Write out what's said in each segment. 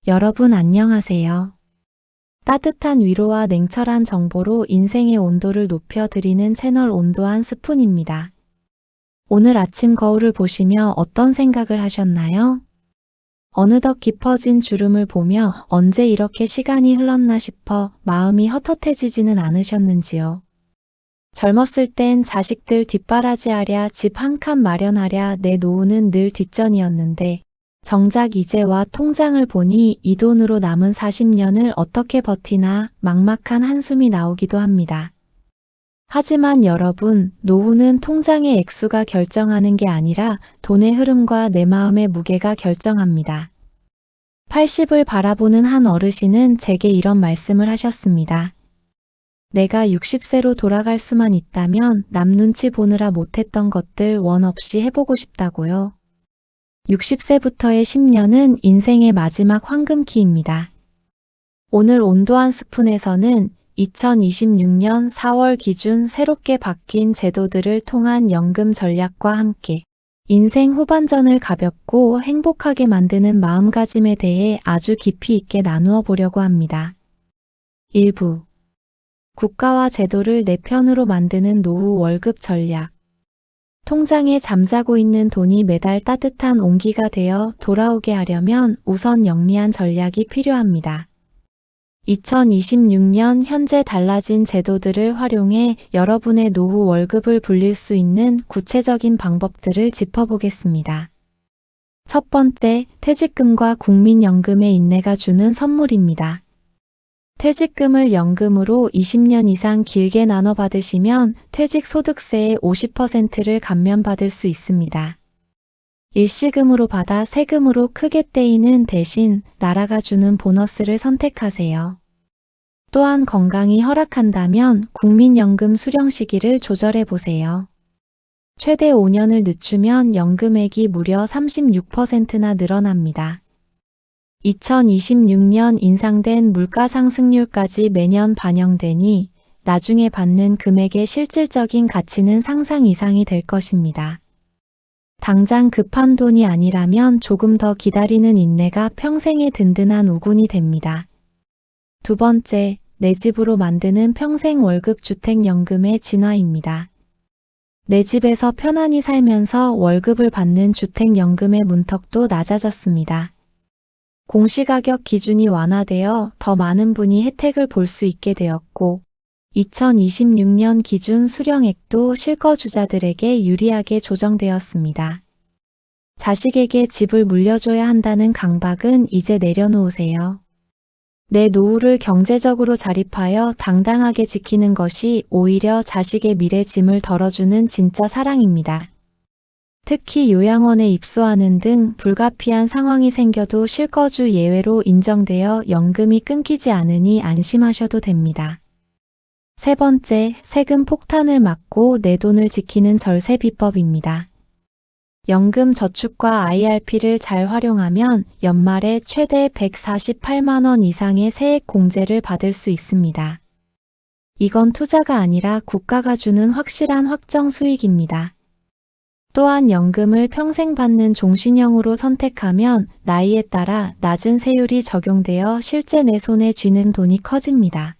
여러분 안녕하세요. 따뜻한 위로와 냉철한 정보로 인생의 온도를 높여드리는 채널 온도 한 스푼입니다. 오늘 아침 거울을 보시며 어떤 생각을 하셨나요? 어느덧 깊어진 주름을 보며 언제 이렇게 시간이 흘렀나 싶어 마음이 헛헛해지지는 않으셨는지요? 젊었을 땐 자식들 뒷바라지하랴 집 한 칸 마련하랴 내 노후는 늘 뒷전이었는데 정작 이제 와 통장을 보니 이 돈으로 남은 40년을 어떻게 버티나 막막한 한숨이 나오기도 합니다. 하지만 여러분, 노후는 통장의 액수가 결정하는 게 아니라 돈의 흐름과 내 마음의 무게가 결정합니다. 80을 바라보는 한 어르신은 제게 이런 말씀을 하셨습니다. 내가 60세로 돌아갈 수만 있다면 남 눈치 보느라 못했던 것들 원 없이 해보고 싶다고요. 60세부터의 10년은 인생의 마지막 황금기입니다. 오늘 온도 한 스푼에서는 2026년 4월 기준 새롭게 바뀐 제도들을 통한 연금 전략과 함께 인생 후반전을 가볍고 행복하게 만드는 마음가짐에 대해 아주 깊이 있게 나누어 보려고 합니다. 1부. 국가와 제도를 내 편으로 만드는 노후 월급 전략. 통장에 잠자고 있는 돈이 매달 따뜻한 온기가 되어 돌아오게 하려면 우선 영리한 전략이 필요합니다. 2026년 현재 달라진 제도들을 활용해 여러분의 노후 월급을 불릴 수 있는 구체적인 방법들을 짚어보겠습니다. 첫 번째, 퇴직금과 국민연금의 인내가 주는 선물입니다. 퇴직금을 연금으로 20년 이상 길게 나눠 받으시면 퇴직소득세의 50%를 감면받을 수 있습니다. 일시금으로 받아 세금으로 크게 떼이는 대신 나라가 주는 보너스를 선택하세요. 또한 건강이 허락한다면 국민연금 수령 시기를 조절해 보세요. 최대 5년을 늦추면 연금액이 무려 36%나 늘어납니다. 2026년 인상된 물가 상승률까지 매년 반영되니 나중에 받는 금액의 실질적인 가치는 상상 이상이 될 것입니다. 당장 급한 돈이 아니라면 조금 더 기다리는 인내가 평생의 든든한 우군이 됩니다. 두 번째, 내 집으로 만드는 평생 월급 주택연금의 진화입니다. 내 집에서 편안히 살면서 월급을 받는 주택연금의 문턱도 낮아졌습니다. 공시가격 기준이 완화되어 더 많은 분이 혜택을 볼 수 있게 되었고 2026년 기준 수령액도 실거주자들에게 유리하게 조정되었습니다. 자식에게 집을 물려줘야 한다는 강박은 이제 내려놓으세요. 내 노후를 경제적으로 자립하여 당당하게 지키는 것이 오히려 자식의 미래 짐을 덜어주는 진짜 사랑입니다. 특히 요양원에 입소하는 등 불가피한 상황이 생겨도 실거주 예외로 인정되어 연금이 끊기지 않으니 안심하셔도 됩니다. 세 번째, 세금 폭탄을 막고 내 돈을 지키는 절세 비법입니다. 연금 저축과 IRP를 잘 활용하면 연말에 최대 148만 원 이상의 세액 공제를 받을 수 있습니다. 이건 투자가 아니라 국가가 주는 확실한 확정 수익입니다. 또한 연금을 평생 받는 종신형으로 선택하면 나이에 따라 낮은 세율이 적용되어 실제 내 손에 쥐는 돈이 커집니다.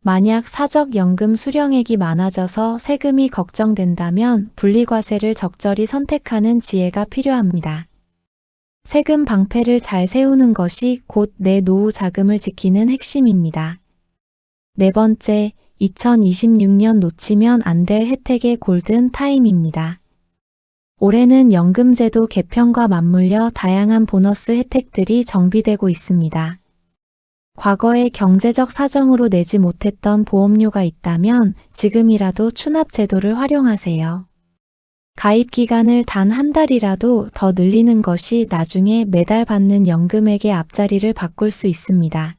만약 사적연금 수령액이 많아져서 세금이 걱정된다면 분리과세를 적절히 선택하는 지혜가 필요합니다. 세금 방패를 잘 세우는 것이 곧 내 노후 자금을 지키는 핵심입니다. 네 번째, 2026년 놓치면 안 될 혜택의 골든 타임입니다. 올해는 연금제도 개편과 맞물려 다양한 보너스 혜택들이 정비되고 있습니다. 과거의 경제적 사정으로 내지 못했던 보험료가 있다면 지금이라도 추납제도를 활용하세요. 가입 기간을 단 한 달이라도 더 늘리는 것이 나중에 매달 받는 연금액의 앞자리를 바꿀 수 있습니다.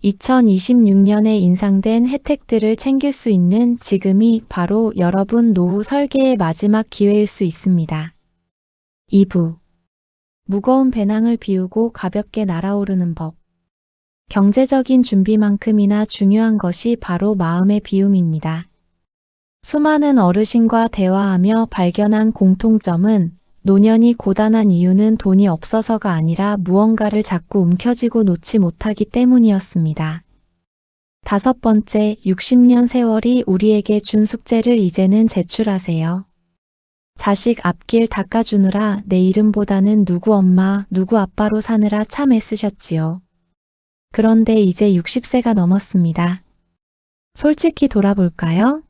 2026년에 인상된 혜택들을 챙길 수 있는 지금이 바로 여러분 노후 설계의 마지막 기회일 수 있습니다. 2부. 무거운 배낭을 비우고 가볍게 날아오르는 법. 경제적인 준비만큼이나 중요한 것이 바로 마음의 비움입니다. 수많은 어르신과 대화하며 발견한 공통점은 노년이 고단한 이유는 돈이 없어서가 아니라 무언가를 자꾸 움켜쥐고 놓지 못하기 때문이었습니다. 5번째, 60년 세월이 우리에게 준 숙제를 이제는 제출하세요. 자식 앞길 닦아주느라 내 이름보다는 누구 엄마, 누구 아빠로 사느라 참 애쓰셨지요. 그런데 이제 60세가 넘었습니다. 솔직히 돌아볼까요?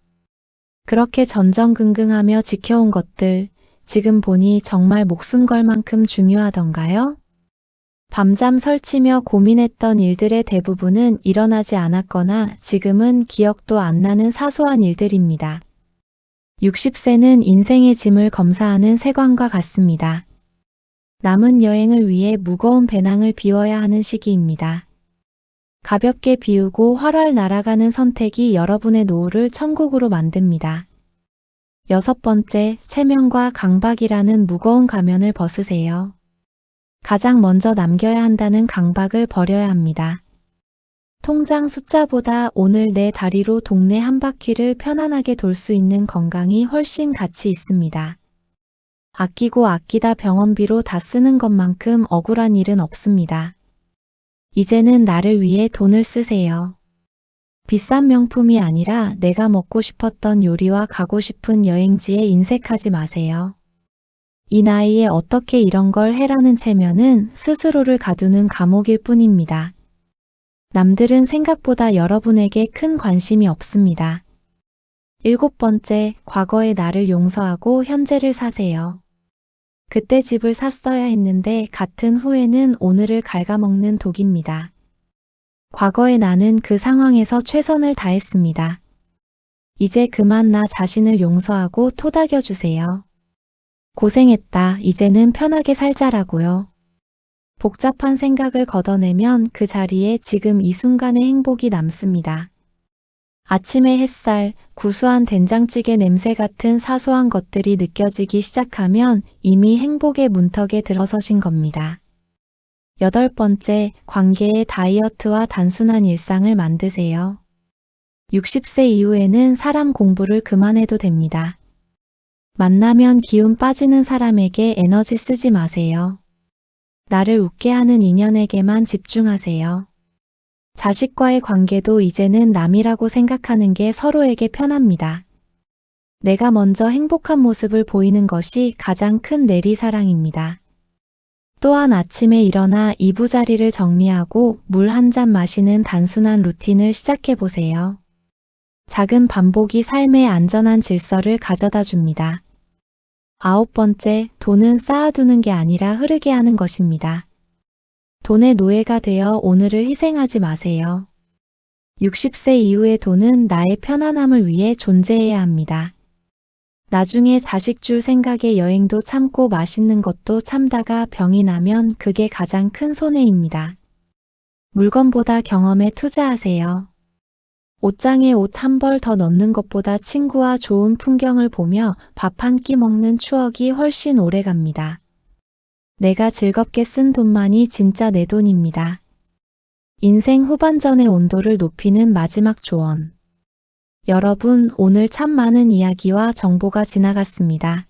그렇게 전전긍긍하며 지켜온 것들, 지금 보니 정말 목숨 걸 만큼 중요하던가요? 밤잠 설치며 고민했던 일들의 대부분은 일어나지 않았거나 지금은 기억도 안 나는 사소한 일들입니다. 60세는 인생의 짐을 검사하는 세관과 같습니다. 남은 여행을 위해 무거운 배낭을 비워야 하는 시기입니다. 가볍게 비우고 활활 날아가는 선택이 여러분의 노후를 천국으로 만듭니다. 6번째, 체면과 강박이라는 무거운 가면을 벗으세요. 가장 먼저 남겨야 한다는 강박을 버려야 합니다. 통장 숫자보다 오늘 내 다리로 동네 한 바퀴를 편안하게 돌 수 있는 건강이 훨씬 가치 있습니다. 아끼고 아끼다 병원비로 다 쓰는 것만큼 억울한 일은 없습니다. 이제는 나를 위해 돈을 쓰세요. 비싼 명품이 아니라 내가 먹고 싶었던 요리와 가고 싶은 여행지에 인색하지 마세요. 이 나이에 어떻게 이런 걸 해라는 체면은 스스로를 가두는 감옥일 뿐입니다. 남들은 생각보다 여러분에게 큰 관심이 없습니다. 7번째, 과거의 나를 용서하고 현재를 사세요. 그때 집을 샀어야 했는데 같은 후회는 오늘을 갉아먹는 독입니다. 과거의 나는 그 상황에서 최선을 다했습니다. 이제 그만 나 자신을 용서하고 토닥여 주세요. 고생했다. 이제는 편하게 살자라고요. 복잡한 생각을 걷어내면 그 자리에 지금 이 순간의 행복이 남습니다. 아침의 햇살, 구수한 된장찌개 냄새 같은 사소한 것들이 느껴지기 시작하면 이미 행복의 문턱에 들어서신 겁니다. 8번째, 관계의 다이어트와 단순한 일상을 만드세요. 60세 이후에는 사람 공부를 그만해도 됩니다. 만나면 기운 빠지는 사람에게 에너지 쓰지 마세요. 나를 웃게 하는 인연에게만 집중하세요. 자식과의 관계도 이제는 남이라고 생각하는 게 서로에게 편합니다. 내가 먼저 행복한 모습을 보이는 것이 가장 큰 내리사랑입니다. 또한 아침에 일어나 이부자리를 정리하고 물 한 잔 마시는 단순한 루틴을 시작해보세요. 작은 반복이 삶의 안전한 질서를 가져다 줍니다. 9번째, 돈은 쌓아두는 게 아니라 흐르게 하는 것입니다. 돈의 노예가 되어 오늘을 희생하지 마세요. 60세 이후의 돈은 나의 편안함을 위해 존재해야 합니다. 나중에 자식 줄 생각에 여행도 참고 맛있는 것도 참다가 병이 나면 그게 가장 큰 손해입니다. 물건보다 경험에 투자하세요. 옷장에 옷 한 벌 더 넣는 것보다 친구와 좋은 풍경을 보며 밥 한 끼 먹는 추억이 훨씬 오래 갑니다. 내가 즐겁게 쓴 돈만이 진짜 내 돈입니다. 인생 후반전의 온도를 높이는 마지막 조언. 여러분, 오늘 참 많은 이야기와 정보가 지나갔습니다.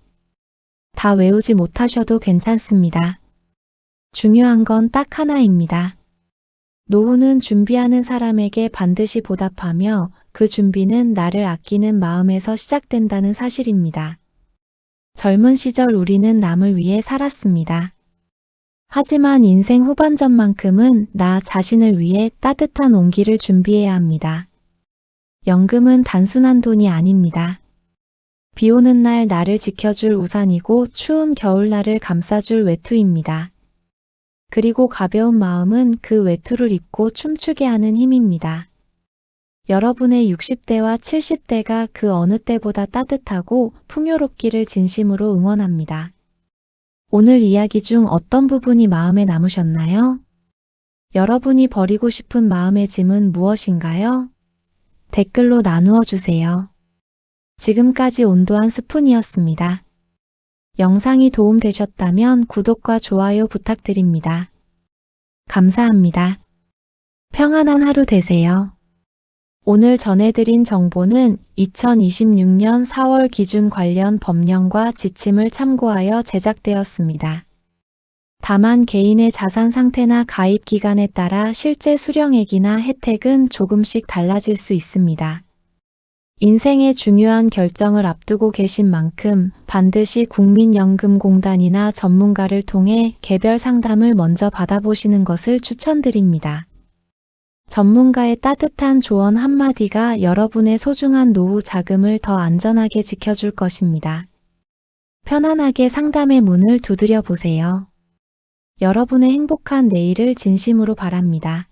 다 외우지 못하셔도 괜찮습니다. 중요한 건 딱 하나입니다. 노후는 준비하는 사람에게 반드시 보답하며 그 준비는 나를 아끼는 마음에서 시작된다는 사실입니다. 젊은 시절 우리는 남을 위해 살았습니다. 하지만 인생 후반전만큼은 나 자신을 위해 따뜻한 온기를 준비해야 합니다. 연금은 단순한 돈이 아닙니다. 비 오는 날 나를 지켜줄 우산이고 추운 겨울날을 감싸줄 외투입니다. 그리고 가벼운 마음은 그 외투를 입고 춤추게 하는 힘입니다. 여러분의 60대와 70대가 그 어느 때보다 따뜻하고 풍요롭기를 진심으로 응원합니다. 오늘 이야기 중 어떤 부분이 마음에 남으셨나요? 여러분이 버리고 싶은 마음의 짐은 무엇인가요? 댓글로 나누어 주세요. 지금까지 온도한 스푼이었습니다. 영상이 도움되셨다면 구독과 좋아요 부탁드립니다. 감사합니다. 평안한 하루 되세요. 오늘 전해드린 정보는 2026년 4월 기준 관련 법령과 지침을 참고하여 제작되었습니다. 다만 개인의 자산 상태나 가입 기간에 따라 실제 수령액이나 혜택은 조금씩 달라질 수 있습니다. 인생의 중요한 결정을 앞두고 계신 만큼 반드시 국민연금공단이나 전문가를 통해 개별 상담을 먼저 받아보시는 것을 추천드립니다. 전문가의 따뜻한 조언 한마디가 여러분의 소중한 노후 자금을 더 안전하게 지켜줄 것입니다. 편안하게 상담의 문을 두드려 보세요. 여러분의 행복한 내일을 진심으로 바랍니다.